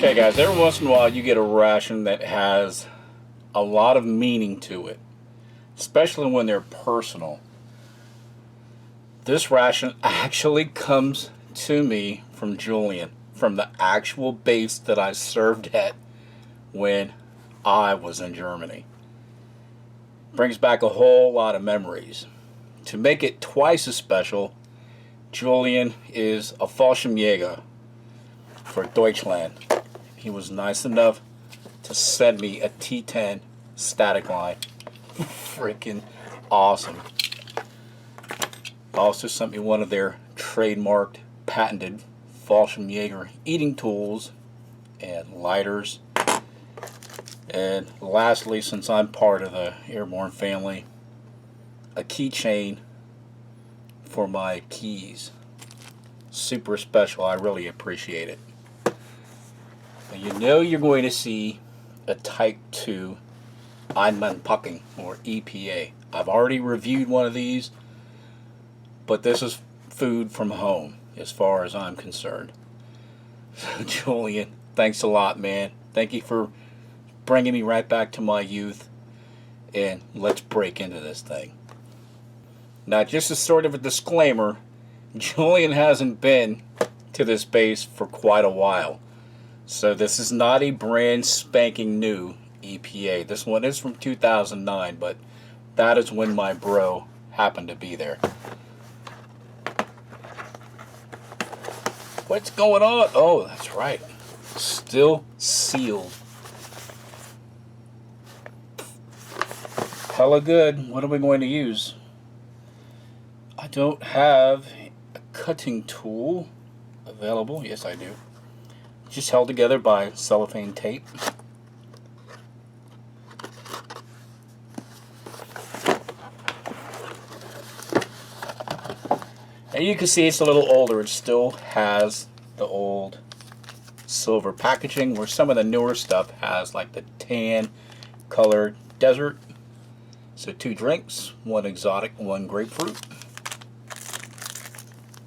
Okay guys, every once in a while you get a ration that has a lot of meaning to it, especially when they're personal. This ration actually comes to me from Julian, from the actual base that I served at when I was in Germany. Brings back a whole lot of memories. To make it twice as special, Julian is a Fallschirmjäger for Deutschland. He was nice enough to send me a T10 static line. Freaking awesome. Also sent me one of their trademarked, patented Fallschirmjäger eating tools and lighters. And lastly, since I'm part of the airborne family, a keychain for my keys. Super special. I really appreciate it. Now, you know you're going to see a Type 2 Einmannpackung, or EPA. I've already reviewed one of these, but this is food from home as far as I'm concerned. So Julian, thanks a lot, man. Thank you for bringing me right back to my youth, and let's break into this thing. Now, just as sort of a disclaimer, Julian hasn't been to this base for quite a while. So this is not a brand spanking new EPA. This one is from 2009, but that is when my bro happened to be there. What's going on? Oh, that's right. Still sealed. Hella good. What are we going to use? I don't have a cutting tool available. Yes, I do. Just held together by cellophane tape. And you can see it's a little older. It still has the old silver packaging, where some of the newer stuff has like the tan colored desert. So 2 drinks, 1 exotic, 1 grapefruit.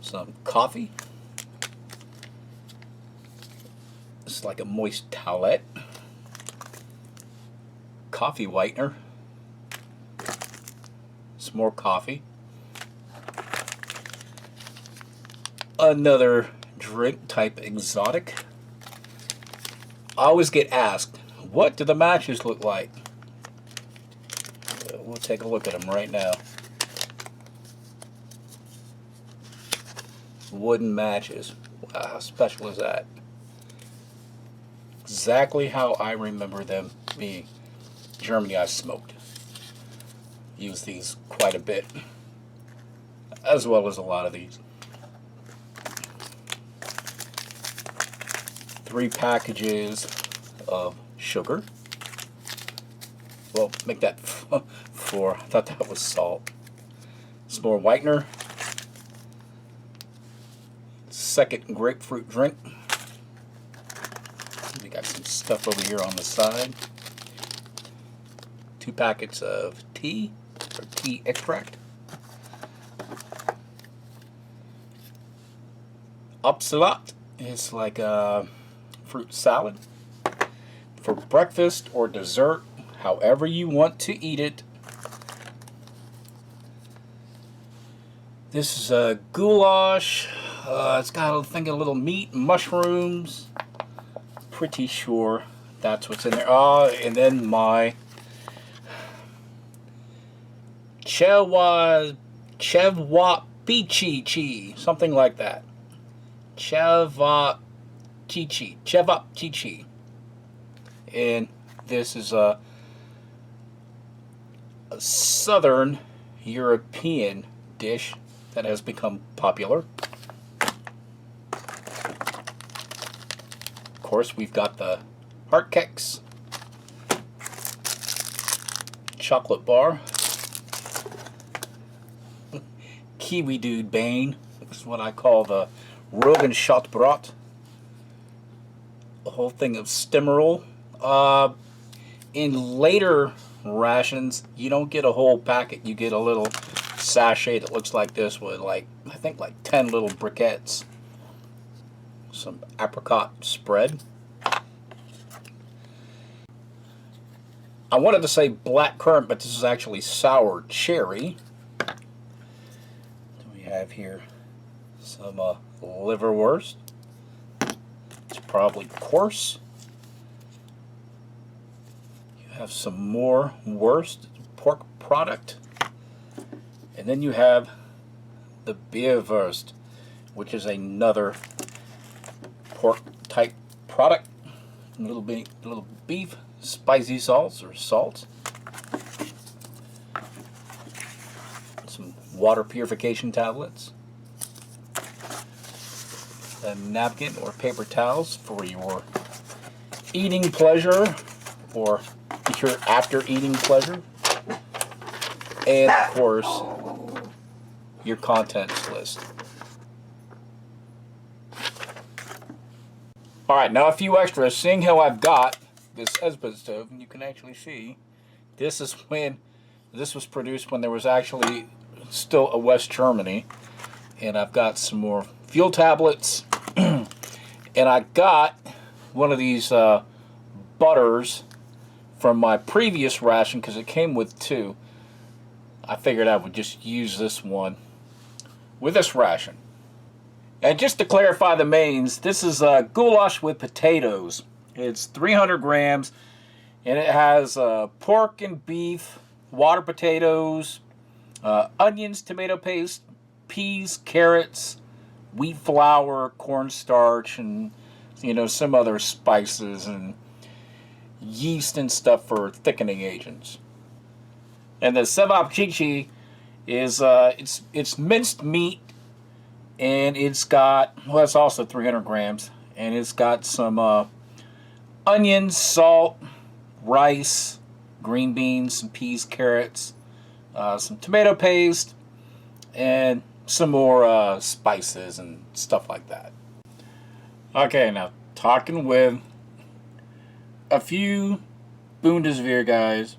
Some coffee. It's like a moist towelette. Coffee whitener. Some more coffee. Another drink type exotic. I always get asked, what do the matches look like? We'll take a look at them right now. Wooden matches. Wow, how special is that? Exactly how I remember them being. Germany, I smoked. Used these quite a bit, as well as a lot of these. 3 packages of sugar. Well, make that 4. I thought that was salt. Some more whitener. Second grapefruit drink. We got some stuff over here on the side. 2 packets of tea, or tea extract. Upsalat is like a fruit salad. For breakfast or dessert, however you want to eat it. This is a goulash. It's got, I think, a little meat, mushrooms. Pretty sure that's what's in there. And then my Chevapchichi, something like that. Chevapchichi. And this is a southern European dish that has become popular. Of course, we've got the heart cakes, chocolate bar, Kiwi Dude Bane. This is what I call the Rogan Shot Brat. A whole thing of Stimmerol. In later rations, you don't get a whole packet. You get a little sachet that looks like this with, like, I think like 10 little briquettes. Some apricot spread. I wanted to say black currant, but this is actually sour cherry. We have here some liverwurst. It's probably coarse. You have some more wurst, pork product. And then you have the beerwurst, which is another pork type product. A little beef, spicy salts or salt. Some water purification tablets. A napkin or paper towels for your eating pleasure or your after eating pleasure. And of course, your contents list. Alright, now a few extras. Seeing how I've got this Esbit stove, and you can actually see this is when this was produced when there was actually still a West Germany. And I've got some more fuel tablets. And I got one of these butters from my previous ration because it came with two. I figured I would just use this one with this ration. And just to clarify the mains, this is goulash with potatoes. It's 300 grams, and it has pork and beef, water potatoes, onions, tomato paste, peas, carrots, wheat flour, cornstarch, and some other spices and yeast and stuff for thickening agents. And the cevapcici is it's minced meat. And it's got, well, it's also 300 grams. And it's got some onions, salt, rice, green beans, some peas, carrots, some tomato paste, and some more spices and stuff like that. Okay, now talking with a few Bundeswehr guys,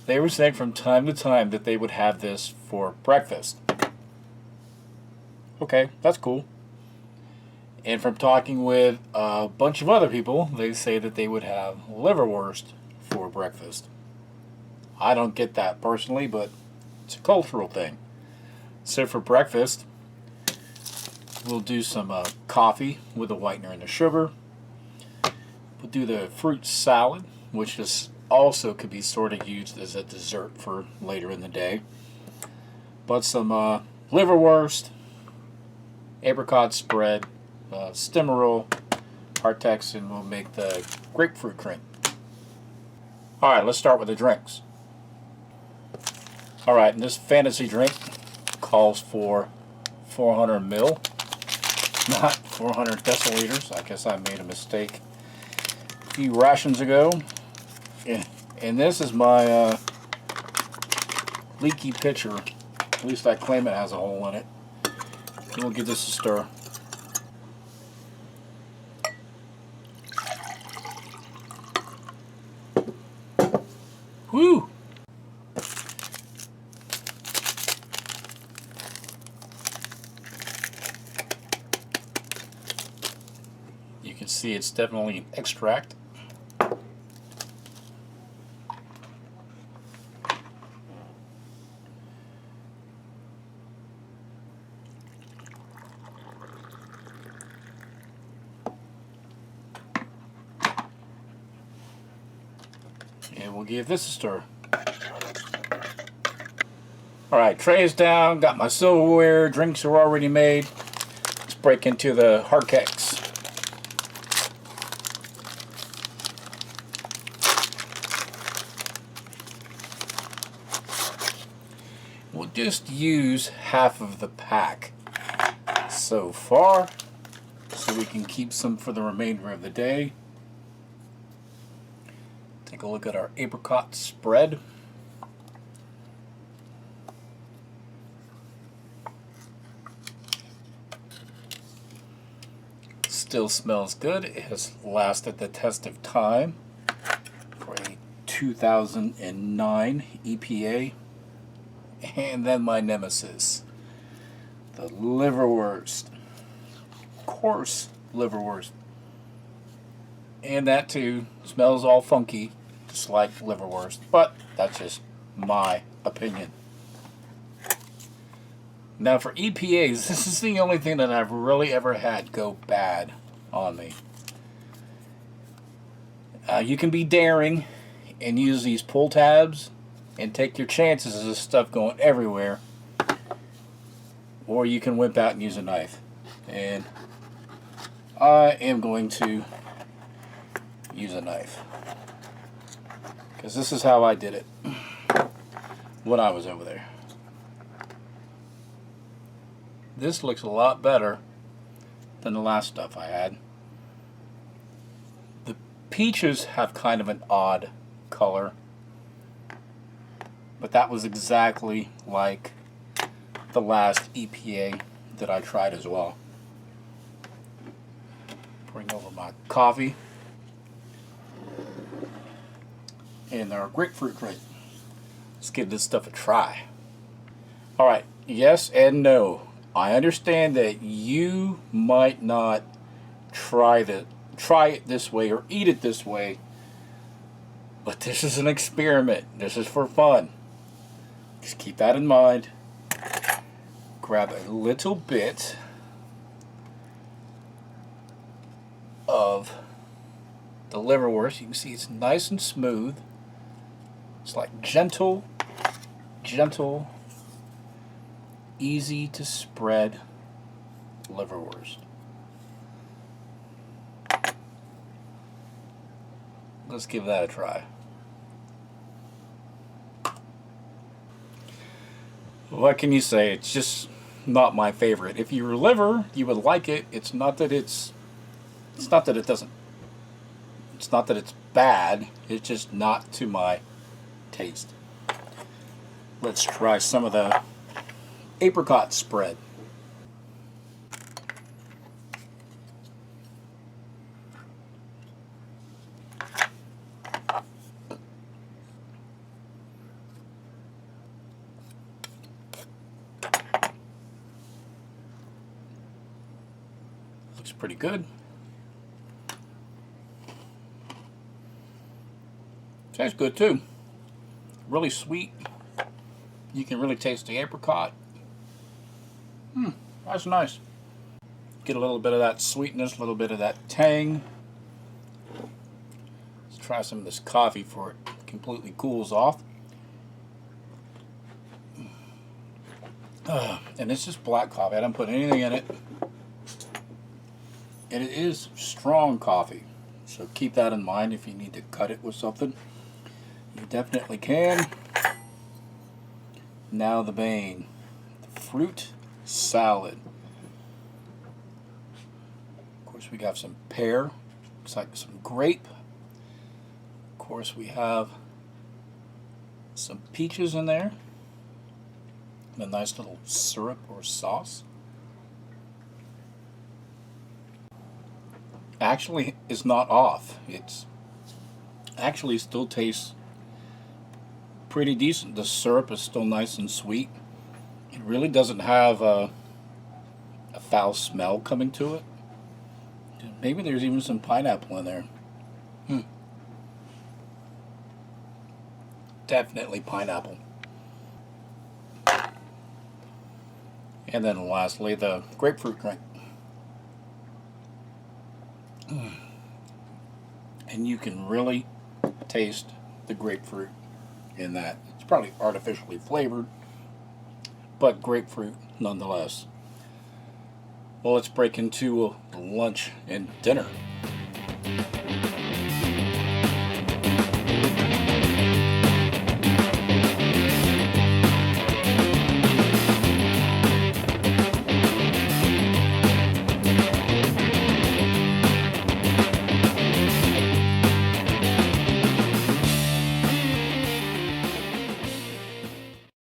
they were saying from time to time that they would have this for breakfast. Okay, that's cool. And from talking with a bunch of other people, they say that they would have liverwurst for breakfast. I don't get that personally, but it's a cultural thing. So for breakfast, we'll do some coffee with the whitener and the sugar. We'll do the fruit salad, which is also could be sort of used as a dessert for later in the day. But some liverwurst, apricot spread, stimmerol, Artex, and we'll make the grapefruit drink. Alright, let's start with the drinks. Alright, and this fantasy drink calls for 400 ml, not 400 deciliters. I guess I made a mistake a few rations ago. And this is my leaky pitcher. At least I claim it has a hole in it. And we'll give this a stir. Woo! You can see it's definitely an extract. And we'll give this a stir. Alright, tray is down, got my silverware, drinks are already made. Let's break into the hard cakes. We'll just use half of the pack so far, so we can keep some for the remainder of the day. Take a look at our apricot spread. Still smells good. It has lasted the test of time for a 2009 EPA. And then my nemesis, the liverwurst. Coarse liverwurst. And that too smells all funky. tastes like liverwurst, but that's just my opinion. Now for EPAs, this is the only thing that I've really ever had go bad on me. You can be daring and use these pull tabs and take your chances of this stuff going everywhere, or you can whip out and use a knife. And I am going to use a knife, because this is how I did it when I was over there. This looks a lot better than the last stuff I had. The peaches have kind of an odd color, but that was exactly like the last EPA that I tried as well. Bring over my coffee and our grapefruit drink. Let's give this stuff a try. Alright, yes and no. I understand that you might not try it this way or eat it this way, but this is an experiment. This is for fun. Just keep that in mind. Grab a little bit of the liverwurst. You can see it's nice and smooth. It's like gentle, easy to spread liverwurst. Let's give that a try. What can you say? It's just not my favorite. If you were liver, you would like it. It's not that it's not that it's bad. It's just not to my taste. Let's try some of the apricot spread. Looks pretty good. Tastes good too. Really sweet. You can really taste the apricot. That's nice. Get a little bit of that sweetness, a little bit of that tang. Let's try some of this coffee before it completely cools off. And it's just black coffee. I don't put anything in it. And it is strong coffee. So keep that in mind if you need to cut it with something. You definitely can. Now the main. The fruit salad. Of course we got some pear. Looks like some grape. Of course we have some peaches in there. And a nice little syrup or sauce. Actually is not off. It's actually still tastes pretty decent. The syrup is still nice and sweet. It really doesn't have a foul smell coming to it. Maybe there's even some pineapple in there. Definitely pineapple. And then lastly, the grapefruit drink. And you can really taste the grapefruit in that. It's probably artificially flavored, but grapefruit nonetheless. Well, let's break into lunch and dinner.